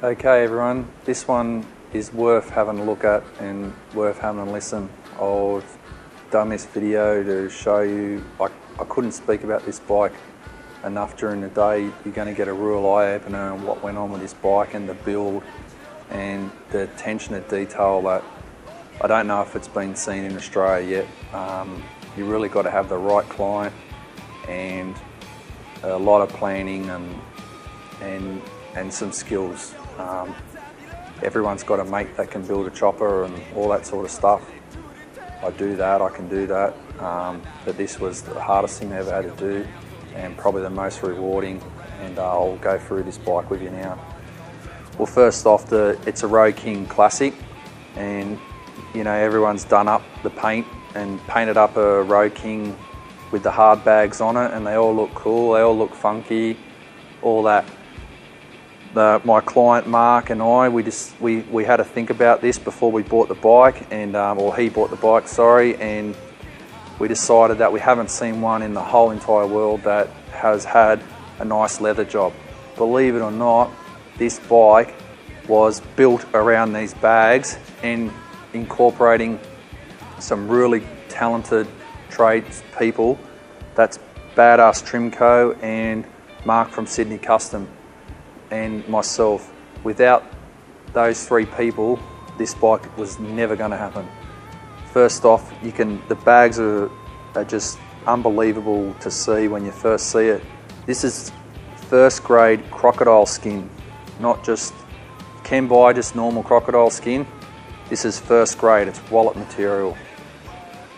Okay everyone, this one is worth having a look at and worth having a listen. I've done this video to show you, I couldn't speak about this bike enough during the day. You're going to get a real eye-opener on what went on with this bike and the build and the attention to detail that I don't know if it's been seen in Australia yet. You really got to have the right client and a lot of planning and some skills. Everyone's got a mate that can build a chopper and all that sort of stuff. I do that, I can do that, but this was the hardest thing I ever had to do and probably the most rewarding, and I'll go through this bike with you now. Well, first off, it's a ROADKING Classic, and you know, everyone's done up the paint and painted up a ROADKING with the hard bags on it, and they all look cool, they all look funky, all that. My client Mark and I, we had to think about this before we bought the bike, and or he bought the bike, sorry, and we decided that we haven't seen one in the whole entire world that has had a nice leather job. Believe it or not, this bike was built around these bags and incorporating some really talented tradespeople. That's Badass Trimco and Mark from Sydney Custom and myself. Without those three people, this bike was never going to happen. First off, the bags are just unbelievable to see when you first see it. This is first grade crocodile skin, not just, you can buy just normal crocodile skin. This is first grade, it's wallet material.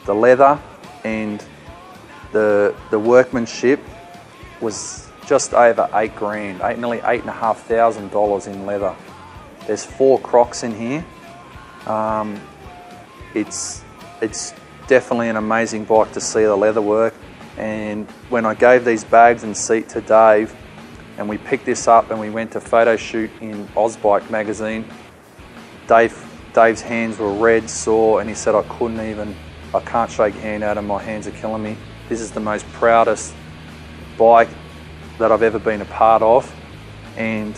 The leather and the workmanship was just over $8,000, nearly $8,500 in leather. There's 4 crocs in here. It's definitely an amazing bike to see the leather work. And when I gave these bags and seat to Dave, and we picked this up and we went to photo shoot in Ozbike magazine, Dave's hands were red, sore, and he said, I can't shake hand out and my hands are killing me. This is the most proudest bike that I've ever been a part of, and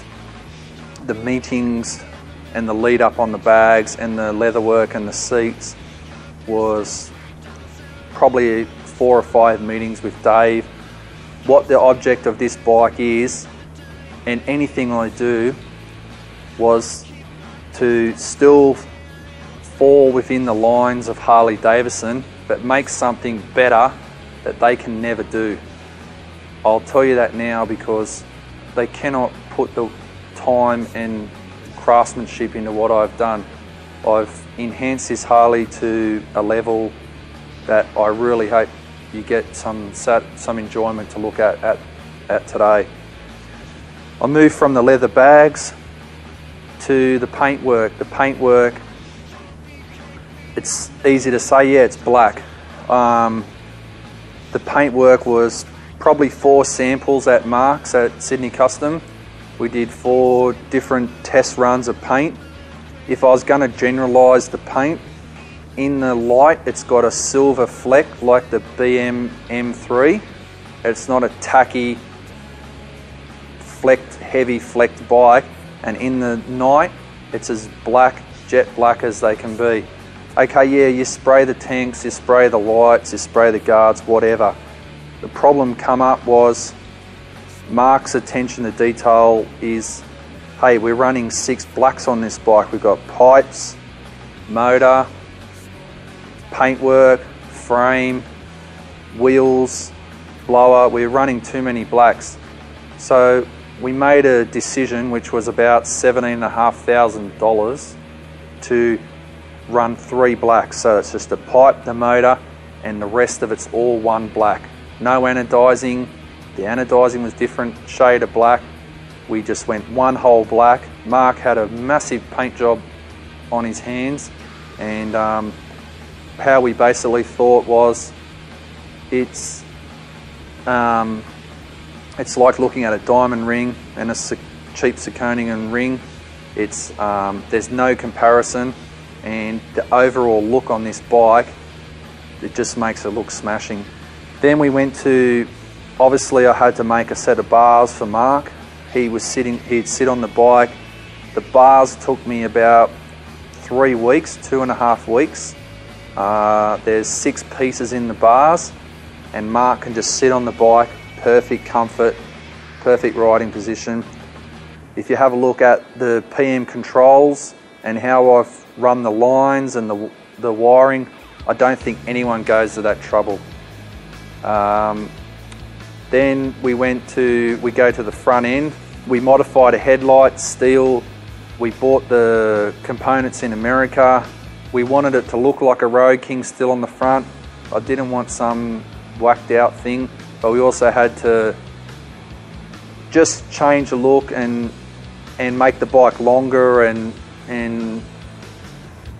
the meetings and the lead up on the bags and the leather work and the seats was probably 4 or 5 meetings with Dave. What the object of this bike is, and anything I do, was to still fall within the lines of Harley Davidson, but make something better that they can never do. I'll tell you that now because they cannot put the time and craftsmanship into what I've done. I've enhanced this Harley to a level that I really hope you get some enjoyment to look at today. I moved from the leather bags to the paintwork. The paintwork, it's easy to say, yeah, it's black. The paintwork was probably 4 samples at Mark's at Sydney Custom. We did 4 different test runs of paint. If I was going to generalise the paint, in the light it's got a silver fleck like the BM M3. It's not a tacky, heavy flecked bike, and in the night it's as black, jet black as they can be. Okay, yeah, you spray the tanks, you spray the lights, you spray the guards, whatever. The problem come up was Mark's attention to detail is, hey, we're running 6 blacks on this bike. We've got pipes, motor, paintwork, frame, wheels, blower. We're running too many blacks. So we made a decision, which was about $17,500, to run 3 blacks. So it's just the pipe, the motor, and the rest of it's all one black. No anodizing. The anodizing was different shade of black. We just went one whole black. Mark had a massive paint job on his hands, and how we basically thought was, it's like looking at a diamond ring and a cheap zirconium ring. There's no comparison, and the overall look on this bike, it just makes it look smashing. Then we went to, obviously I had to make a set of bars for Mark. He'd sit on the bike, The bars took me about 3 weeks, 2.5 weeks. There's 6 pieces in the bars, and Mark can just sit on the bike, perfect comfort, perfect riding position. If you have a look at the PM controls and how I've run the lines and the wiring, I don't think anyone goes to that trouble. Then we go to the front end. We modified a headlight, steel. We bought the components in America. We wanted it to look like a Road King still on the front. I didn't want some whacked out thing, but we also had to just change the look and make the bike longer, and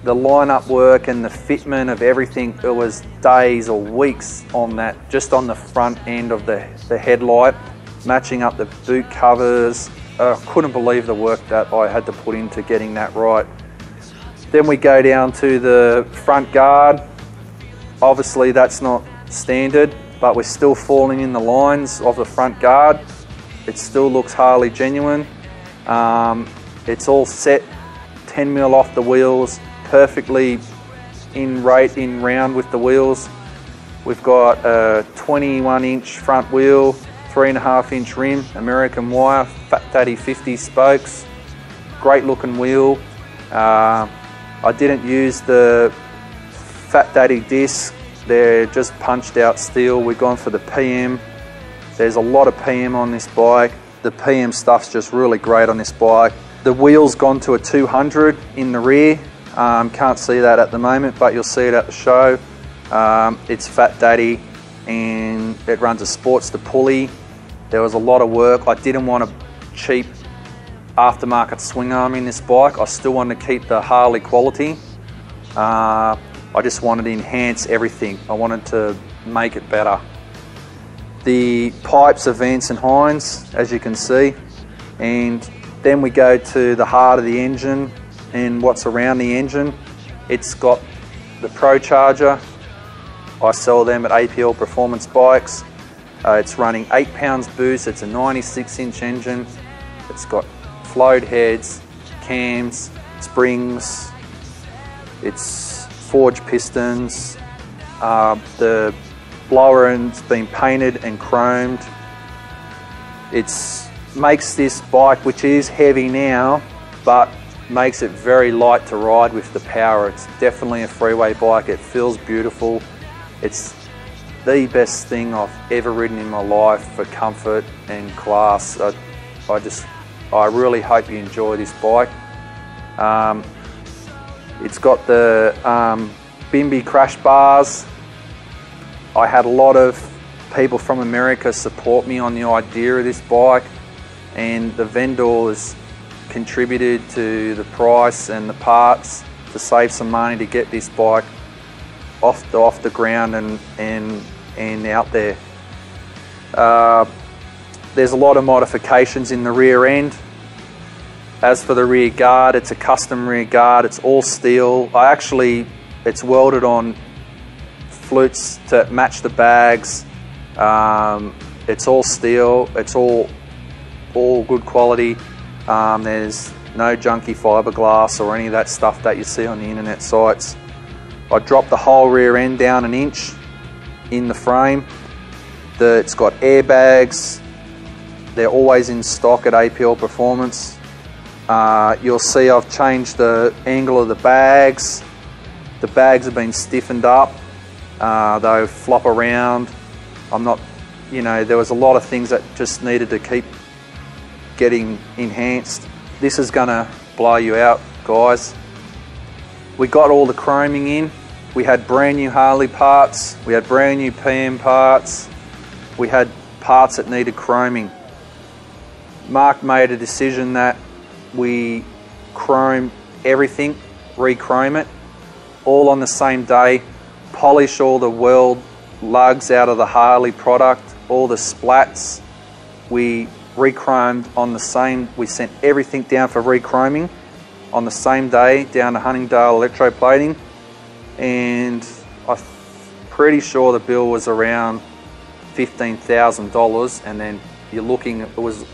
the lineup work and the fitment of everything. It was days or weeks on that, just on the front end of the headlight, matching up the boot covers. I couldn't believe the work that I had to put into getting that right. Then we go down to the front guard. Obviously that's not standard, but we're still falling in the lines of the front guard. It still looks Harley genuine. It's all set, 10 mil off the wheels, perfectly in round with the wheels. We've got a 21-inch front wheel, 3.5-inch rim, American wire, Fat Daddy 50 spokes, great looking wheel. I didn't use the Fat Daddy disc, they're just punched out steel. We've gone for the PM. There's a lot of PM on this bike. The PM stuff's just really great on this bike. The wheel's gone to a 200 in the rear. Can't see that at the moment, but you'll see it at the show. It's Fat Daddy, and it runs a Sportster pulley. There was a lot of work. I didn't want a cheap aftermarket swing arm in this bike. I still wanted to keep the Harley quality. I just wanted to enhance everything. I wanted to make it better. The pipes are Vance and Hines, as you can see, and then we go to the heart of the engine and what's around the engine. It's got the Pro Charger. I sell them at APL Performance Bikes. It's running 8 pounds boost. It's a 96-inch engine. It's got float heads, cams, springs. It's forged pistons. The blower end's been painted and chromed. It makes this bike, which is heavy now, but makes it very light to ride with the power. It's definitely a freeway bike. It feels beautiful. It's the best thing I've ever ridden in my life for comfort and class. I really hope you enjoy this bike. It's got the Bimby crash bars. I had a lot of people from America support me on the idea of this bike, and the vendors contributed to the price and the parts to save some money to get this bike off the ground and out there. There's a lot of modifications in the rear end. As for the rear guard, it's a custom rear guard. It's all steel. It's welded on flutes to match the bags. It's all steel. It's all good quality. There's no junky fiberglass or any of that stuff that you see on the internet sites. I dropped the whole rear end down 1 inch in the frame. It's got airbags. They're always in stock at APL Performance. You'll see I've changed the angle of the bags. The bags have been stiffened up. They flop around. There was a lot of things that just needed to keep getting enhanced. This is gonna blow you out, guys. We got all the chroming in. We had brand new Harley parts. We had brand new PM parts. We had parts that needed chroming. Mark made a decision that we chrome everything, re-chrome it, all on the same day, polish all the weld lugs out of the Harley product, all the splats. We re-chromed on the same, we sent everything down for re-chroming on the same day down to Huntingdale Electroplating, and I'm pretty sure the bill was around $15,000, and then you're looking, it was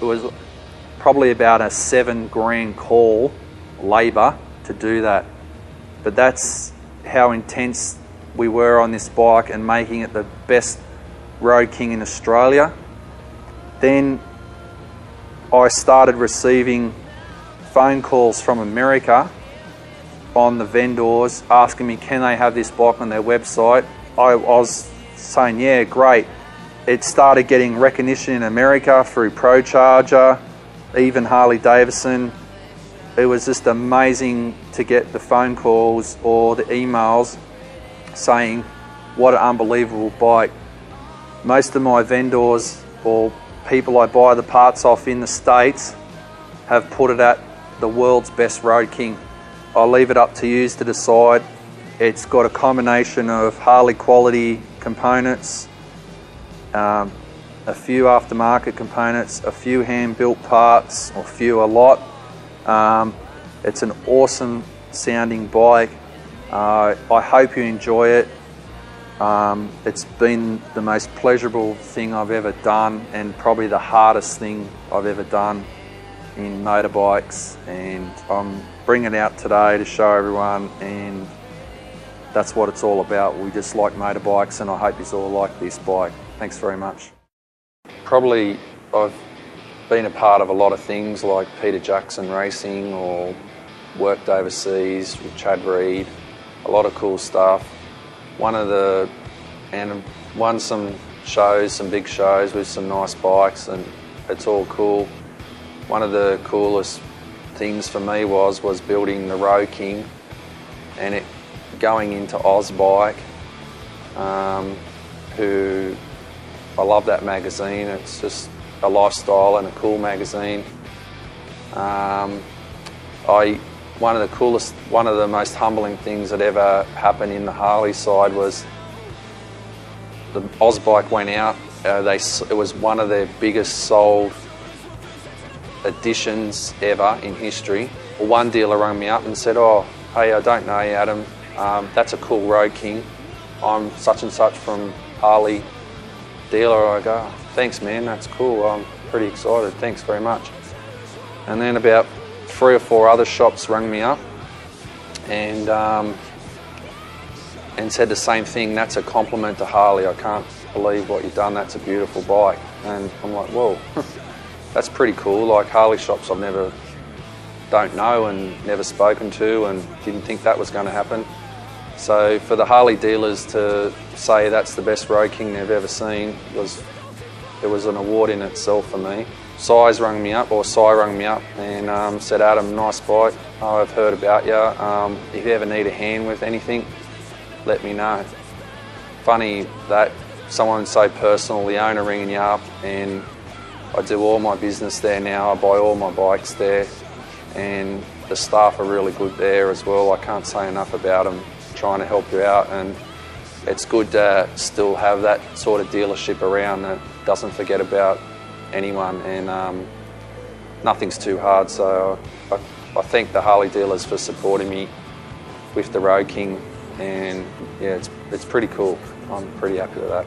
probably about a $7 grand call, labour, to do that. But that's how intense we were on this bike and making it the best Road King in Australia. Then I started receiving phone calls from America on the vendors asking me, can they have this bike on their website? I was saying, yeah, great. It started getting recognition in America through Pro Charger, even Harley Davidson. It was just amazing to get the phone calls or the emails saying what an unbelievable bike. Most of my vendors or people I buy the parts off in the States have put it at the world's best Road King. I'll leave it up to you to decide. It's got a combination of Harley quality components, a few aftermarket components, a few hand-built parts, or a lot. It's an awesome sounding bike. I hope you enjoy it. It's been the most pleasurable thing I've ever done, and probably the hardest thing I've ever done in motorbikes, and I'm bringing it out today to show everyone, and that's what it's all about. We just like motorbikes, and I hope you all like this bike. Thanks very much. Probably I've been a part of a lot of things like Peter Jackson Racing, or worked overseas with Chad Reed, a lot of cool stuff. Won some shows, some big shows with some nice bikes, and it's all cool. One of the coolest things for me was building the Road King, and it going into Ozbike, who I love that magazine. It's just a lifestyle and a cool magazine. One of the most humbling things that ever happened in the Harley side was the Ozbike went out. It was one of their biggest sold editions ever in history. Well, one dealer rang me up and said, "Oh, hey, I don't know you, Adam. That's a cool Road King. I'm such and such from Harley dealer." I go, "Thanks, man. That's cool. I'm pretty excited. Thanks very much." And then about 3 or 4 other shops rang me up and said the same thing. "That's a compliment to Harley. I can't believe what you've done. That's a beautiful bike." And I'm like, whoa, that's pretty cool. Like, Harley shops don't know and never spoken to, and didn't think that was going to happen. So for the Harley dealers to say that's the best Road King they've ever seen, it was an award in itself for me. Si rang me up and said, "Adam, nice bike. I've heard about you. If you ever need a hand with anything, let me know." Funny that someone so personal, the owner ringing you up, and I do all my business there now. I buy all my bikes there, and the staff are really good there as well. I can't say enough about them, trying to help you out, and it's good to still have that sort of dealership around that doesn't forget about anyone, and nothing's too hard. So I thank the Harley dealers for supporting me with the Road King, and yeah, it's pretty cool. I'm pretty happy with that.